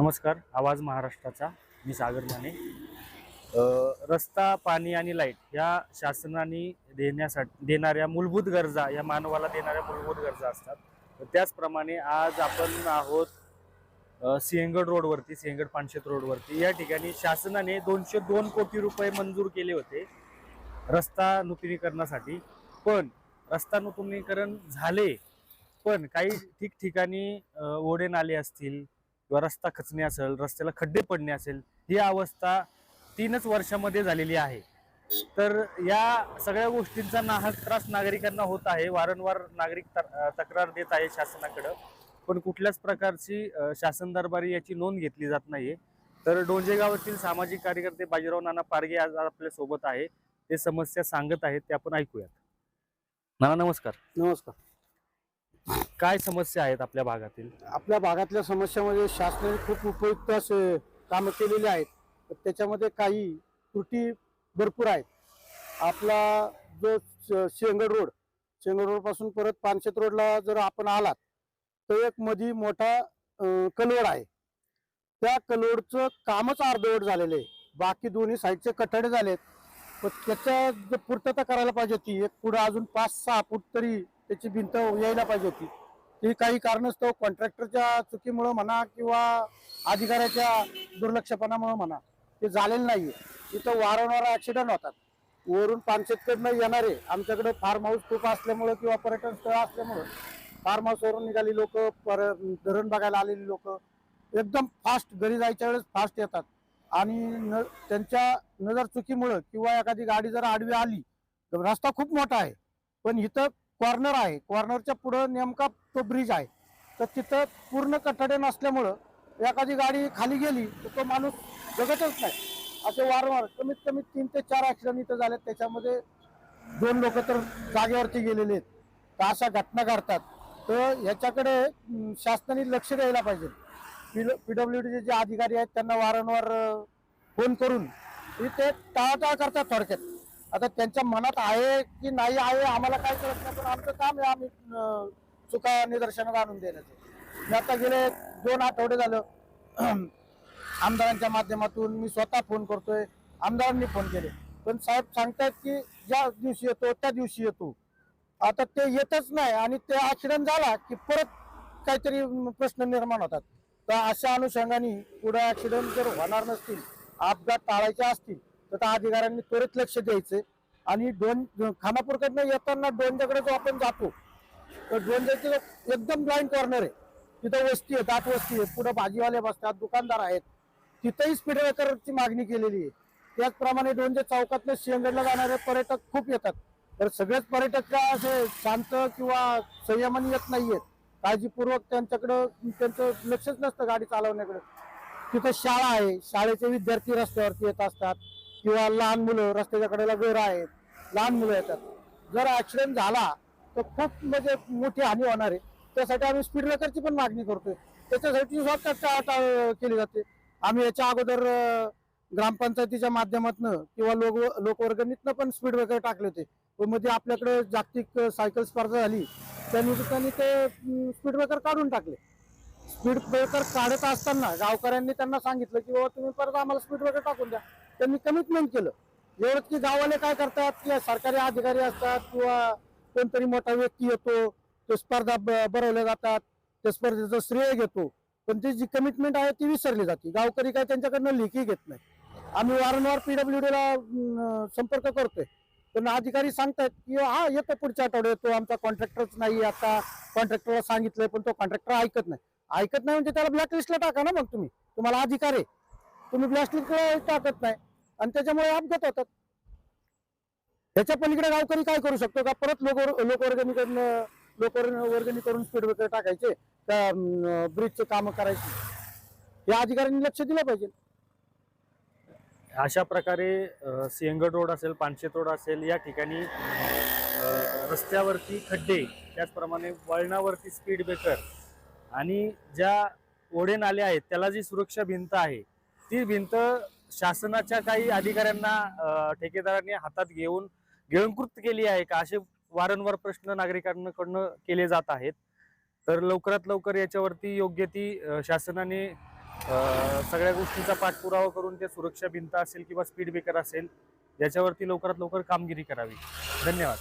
नमस्कार. आवाज महाराष्ट्राचा. मी सागर माने. रस्ता, पाणी आणि लाईट या शासनाने देणाऱ्या मूलभूत गरजा, या मानवाला देणाऱ्या मूलभूत गरजा असतात. तर त्याचप्रमाणे आज आपण आहोत सिंहगड रोडवरती, सिंहगड पानशेत रोडवरती. या ठिकाणी शासनाने 202 कोटी रुपये मंजूर केले होते रस्ता नूतनीकरणासाठी. पण रस्ता नूतनीकरण झाले, पण काही ठिकठिकाणी ओढे नाले असतील किंवा रस्ता खचणे असेल, रस्त्याला खड्डे पडणे असेल, ही अवस्था 3च वर्षामध्ये झालेली आहे. तर या सगळ्या गोष्टींचा नाहक त्रास नागरिकांना होत आहे. वारंवार नागरिक तक्रार देत आहे शासनाकडे, पण कुठल्याच प्रकारची शासन दरबारी याची नोंद घेतली जात नाहीये. तर डोंजे गावातील सामाजिक कार्यकर्ते बाजीराव नाना पारगे आज आपल्या सोबत आहे. ते समस्या सांगत आहेत, ते आपण ऐकूयात. नाना नमस्कार. नमस्कार. काय समस्या आहेत आपल्या भागातील? आपल्या भागातल्या समस्यामध्ये शासनाने खूप उपयुक्त असे कामं केलेली आहेत. त्याच्यामध्ये काही त्रुटी भरपूर आहेत. आपला जो शेंगड रोड पासून परत पानशेत रोडला जर आपण आलात तर एक मधी मोठा कलवड आहे. त्या कलवडचं कामच अर्धवट झालेलं आहे. बाकी दोन्ही साईडचे कठडे झालेत, पण त्याच्या जो पूर्तता करायला पाहिजे होती, एक पुढे अजून 5-6 फूट तरी त्याची भिंत यायला पाहिजे होती. ती काही कारणास्तव कॉन्ट्रॅक्टरच्या चुकीमुळे म्हणा किंवा अधिकाऱ्याच्या दुर्लक्षपणामुळे म्हणा ते झालेलं नाहीये. इथं वारंवार ऍक्सिडेंट होतात. वरून पानशेतकडनं येणारे, आमच्याकडे फार्म हाऊस खूप असल्यामुळं किंवा पर्यटन स्थळ असल्यामुळं फार्म हाऊसवरून निघाली लोक, धरण बघायला आलेली लोक एकदम फास्ट घरी जायच्या वेळेस फास्ट येतात आणि त्यांच्या नजर चुकीमुळं किंवा एखादी गाडी जर आडवी आली तर रस्ता खूप मोठा आहे, पण इथं कॉर्नर आहे. कॉर्नरच्या पुढे नेमका तो ब्रिज आहे, तर तिथं पूर्ण कठडे नसल्यामुळं एखादी गाडी खाली गेली तर तो माणूस जगतच नाही. असे वारंवार कमीत कमी 3 ते 4 ऍक्सिडेंट इथं झालेत. त्याच्यामध्ये 2 लोक तर जागेवरती गेलेले आहेत. तर अशा घटना घडतात. तर ह्याच्याकडे शासनाने लक्ष द्यायला पाहिजे. PWD जे अधिकारी आहेत त्यांना वारंवार फोन करून ते टाळाटाळ करतात थोडक्यात. आता त्यांच्या मनात आहे की नाही आहे आम्हाला काय कळत नाही, पण आमचं काम आहे आम्ही चुका निदर्शनात आणून देण्याचं. मी आता गेले 2 आठवडे झालं आमदारांच्या माध्यमातून मी स्वतः फोन करतोय, आमदारांनी फोन केले, पण साहेब सांगतायत की ज्या दिवशी येतो त्या दिवशी येतो. आता ते येतच नाही आणि ते ऍक्सिडेंट झाला की परत काहीतरी प्रश्न निर्माण होतात. तर अशा अनुषंगाने पुढे ऍक्सिडेंट जर होणार नसतील, अपघात टाळायचे असतील तर त्या अधिकाऱ्यांनी त्वरित लक्ष द्यायचे. आणि खानापूरकडनं येताना डोंजाकडे जो आपण जातो तर डोंजाचे एकदम ब्लाइंड कॉर्नर आहे. तिथं वस्ती आहे, दाट वस्ती आहे, पुढे भाजीवाले बसतात, दुकानदार आहेत, तिथेही स्पीड ब्रेकरची मागणी केलेली आहे. त्याचप्रमाणे डोंजे चौकातनं सिंहगडला जाणारे पर्यटक खूप येतात. तर सगळेच पर्यटक काय असे शांत किंवा संयमाने येत नाहीयेत. काळजीपूर्वक त्यांच्याकडं त्यांचं लक्षच नसतं गाडी चालवण्याकडे. तिथं शाळा आहे, शाळेचे विद्यार्थी रस्त्यावरती येत असतात किंवा लहान मुलं, रस्त्याच्या कडेला घर आहेत, लहान मुलं येतात. जर ऍक्सिडेंट झाला तर खूप म्हणजे मोठी हानी होणार आहे. त्यासाठी आम्ही स्पीड ब्रेकरची पण मागणी करतोय. त्याच्यासाठी टाळाटाळ केली जाते. आम्ही याच्या अगोदर ग्रामपंचायतीच्या माध्यमातून किंवा लोकवर्गणीतनं पण स्पीड ब्रेकर टाकले होते. मध्ये आपल्याकडे जागतिक सायकल स्पर्धा झाली, त्या निमित्ताने ते स्पीड ब्रेकर काढून टाकले. स्पीड ब्रेकर काढत असताना गावकऱ्यांनी त्यांना सांगितलं की बाबा तुम्ही परत आम्हाला स्पीड ब्रेकर टाकून द्या. त्यांनी कमिटमेंट केलं. एवढंच की गावाले काय करतात की सरकारी अधिकारी असतात किंवा कोणतरी मोठा व्यक्ती येतो, तो स्पर्धा भरवल्या जातात, त्या स्पर्धेचं श्रेय घेतो, पण ती जी कमिटमेंट आहे ती विसरली जाते. गावकरी काय त्यांच्याकडनं लेखी घेत नाही. आम्ही वारंवार PWDला संपर्क करतोय, पण अधिकारी सांगतात की हा येतो पुढच्या आठवड्यात येतो, आमचा कॉन्ट्रॅक्टरच नाही. आता कॉन्ट्रॅक्टरला सांगितलंय पण तो कॉन्ट्रॅक्टर ऐकत नाही म्हणजे त्याला ब्लॅकलिस्टला टाका ना. मग तुम्हाला अधिकार आहे, तुम्ही ब्लॅकलिस्टला टाकत नाही आणि त्याच्यामुळे अपघात होतात. त्याच्या पलीकडे गावकरी काय करू शकतो का? परत लोकवर्गणी करून स्पीड ब्रेकर टाकायचे, त्या ब्रिजचे काम करायचे. या अधिकाऱ्यांनी लक्ष दिलं पाहिजे. अशा प्रकारे सिंहगड रोड असेल, पानशेत रोड असेल, या ठिकाणी रस्त्यावरती खड्डे, त्याचप्रमाणे वळणावरती स्पीड ब्रेकर आणि ज्या ओढे नाले आहेत त्याला जी सुरक्षा भिंत आहे, ती भिंत शासनाच्या काही अधिकाऱ्यांना ठेकेदारांनी हातात घेऊन गिळंकृत केली आहे का, असे वारंवार प्रश्न नागरिकांकडून केले जात आहेत. तर लवकरात लवकर याच्यावरती योग्य ती शासनाने सगळ्या गोष्टींचा पाठपुरावा करून ते सुरक्षा भिंत असेल किंवा स्पीड ब्रेकर असेल याच्यावरती लवकरात लवकर कामगिरी करावी. धन्यवाद.